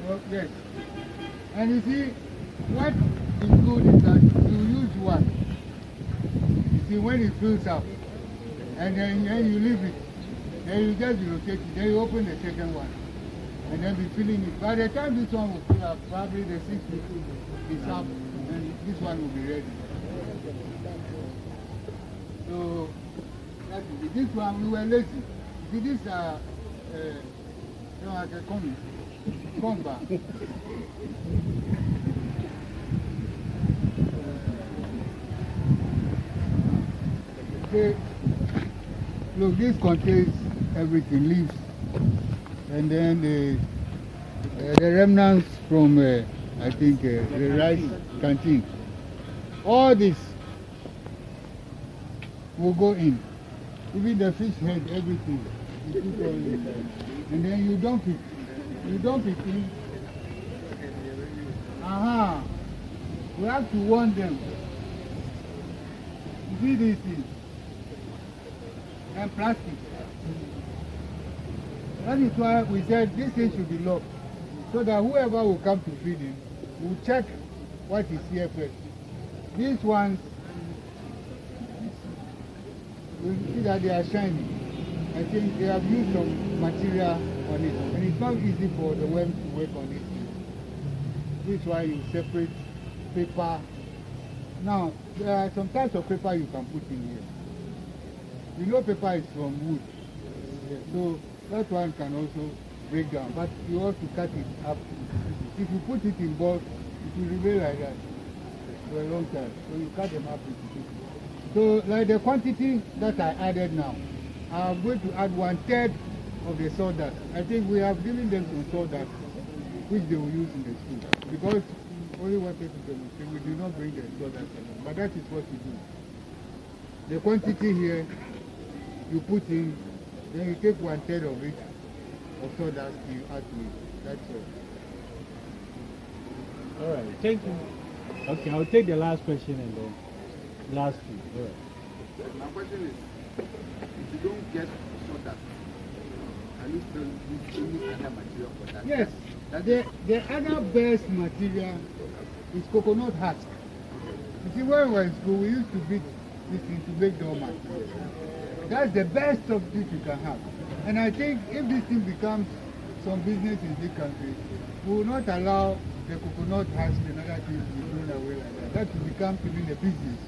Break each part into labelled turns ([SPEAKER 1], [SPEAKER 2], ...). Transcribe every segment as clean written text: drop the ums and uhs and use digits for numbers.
[SPEAKER 1] Oh, yes. And you see, what is good is that you use one. You see, when it fills up, and then you leave it, then you just rotate it, then you open the second one, and then be filling it. By the time this one will fill up, probably the 6 is up, and this one will be ready. So, that is it. This one, we were lazy. See, these are, you know, like a come back. Okay. Look, this contains everything, leaves, and then the remnants from, I think, the rice canteen. All this will go in. Even the fish head, everything. You put all inside. And then you dump it. You dump it in. Aha. We have to warn them. You see these things? And plastic. That is why we said this thing should be locked. So that whoever will come to feed him will check what is here first. These ones, you see that they are shiny. I think they have used some material on it. And it's not easy for the worm to work on it. This is why you separate paper. Now, there are some types of paper you can put in here. You know paper is from wood. So that one can also break down. But you have to cut it up. If you put it in bulk, it will remain like that for a long time. So you cut them up into pieces. So like the quantity that I added now, I'm going to add 1/3 of the sawdust. I think we have given them some sawdust, which they will use in the school. Because only wanted to demonstrate, we do not bring the sawdust along. But that is what we do. The quantity here, you put in, then you take 1/3 of it, of sawdust, you add to it. That's all.
[SPEAKER 2] All right, thank you. Okay, I'll take the last question and then last two. All right.
[SPEAKER 3] My question is, if you don't get sawdust, can you still use any other material for that?
[SPEAKER 1] Yes, the other best material is coconut husk. You see, when we were in school, we used to beat this thing to make doormat. That's the best of this you can have. And I think if this thing becomes some business in this country, we will not allow the coconut husk and other things to be thrown away like that. That will become even a business.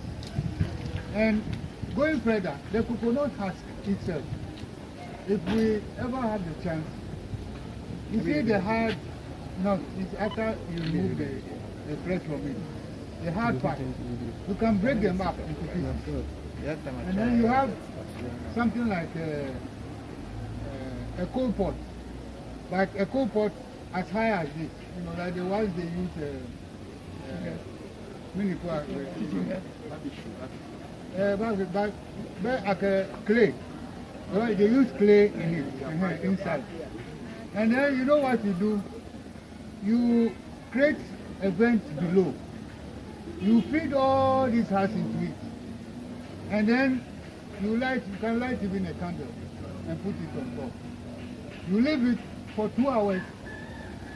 [SPEAKER 1] And going further, the coconut husk itself, if we ever have the chance, you see the hard nut is after you remove the flesh from it. The hard part, you can break them up into pieces. And then you have something like a coal pot, like a coal pot as high as this, you know, like the ones they use mini but clay. Right, they use clay in it, inside. And then you know what you do? You create a vent below. You feed all these hearts into it. And then you can light even a candle and put it on top. You leave it for 2 hours,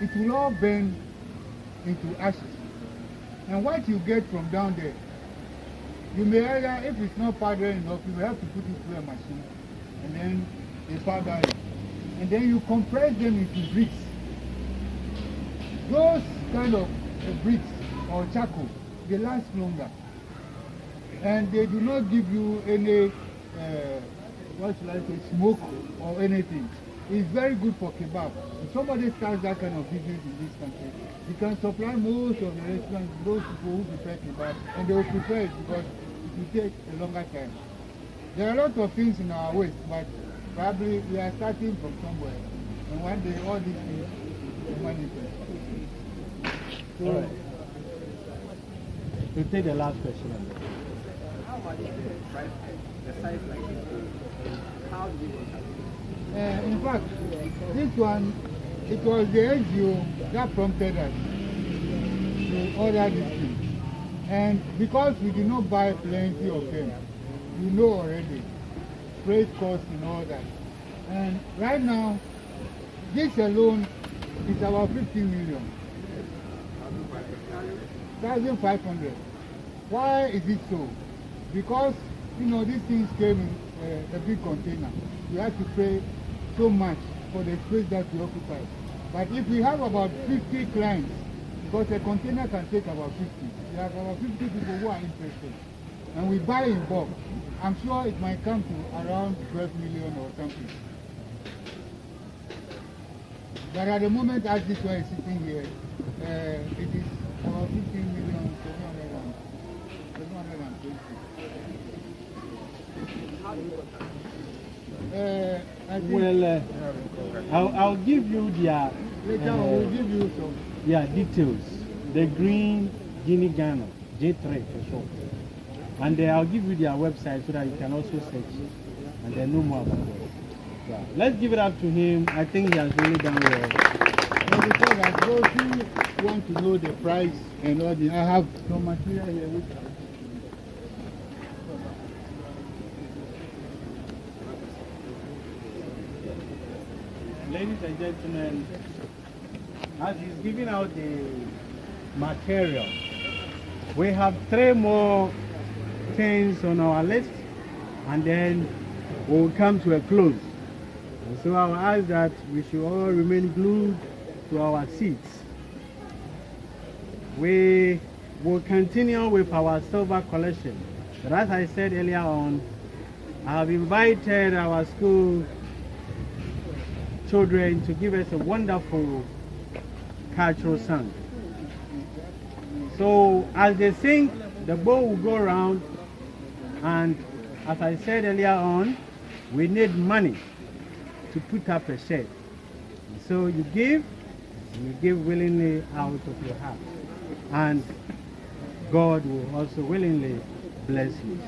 [SPEAKER 1] it will all burn into ashes. And what you get from down there, you may either, if it's not powdered enough, you will have to put it through a machine. And then they powder it. And then you compress them into bricks. Those kind of bricks or charcoal, they last longer. And they do not give you any, what should I say, smoke or anything. It's very good for kebab. If somebody starts that kind of business in this country, you can supply most of the restaurants, those people who prepare kebab, and they will prepare it because it will take a longer time. There are a lot of things in our waste, but probably we are starting from somewhere. And one day all these things will manifest. So,
[SPEAKER 2] all right. We'll take the last question.
[SPEAKER 3] How much is the size like this? How do you contact
[SPEAKER 1] in fact, this one, it was the NGO that prompted us to order this thing. And because we did not buy plenty of them, you know already, freight costs and all that. And right now, this alone It's about 15 million. 1,500. Why is it so? Because, you know, these things came in a big container. You have to pay so much for the space that we occupy. But if we have about 50 clients, because a container can take about 50, we have about 50 people who are interested, and we buy in bulk, I'm sure it might come to around 12 million or something. But at the moment, as this one is sitting here, it is about 15 million, 720. I think
[SPEAKER 2] Well, I'll give you their
[SPEAKER 1] later on we'll give you some.
[SPEAKER 2] yeah, details. The green Guinea Ghana, J3 for short. And I'll give you their website so that you can also search and then know more about it. Yeah. Let's give it up to him. I think he has really done well.
[SPEAKER 1] And because as those who want to know the price and all the, I have some material here which
[SPEAKER 2] Ladies and gentlemen, as he's giving out the material, we have 3 more things on our list, and then we'll come to a close. And so I'll ask that we should all remain glued to our seats. We will continue with our silver collection. But as I said earlier on, I have invited our school children to give us a wonderful cultural song. So as they sing, the bowl will go around, and as I said earlier on, we need money to put up a shed. So you give willingly out of your heart, and God will also willingly bless you.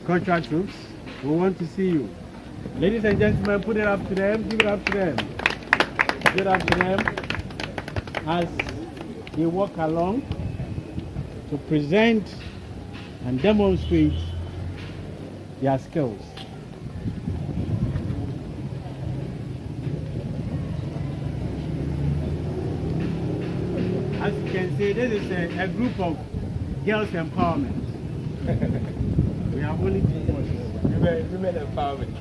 [SPEAKER 2] Contract troops, we want to see you. Ladies and gentlemen, put it up to them, give it up to them. Give it up to them as they walk along to present and demonstrate their skills. As you can see, this is a group of girls empowerment. We have only 2 voices.
[SPEAKER 3] Women empowerment.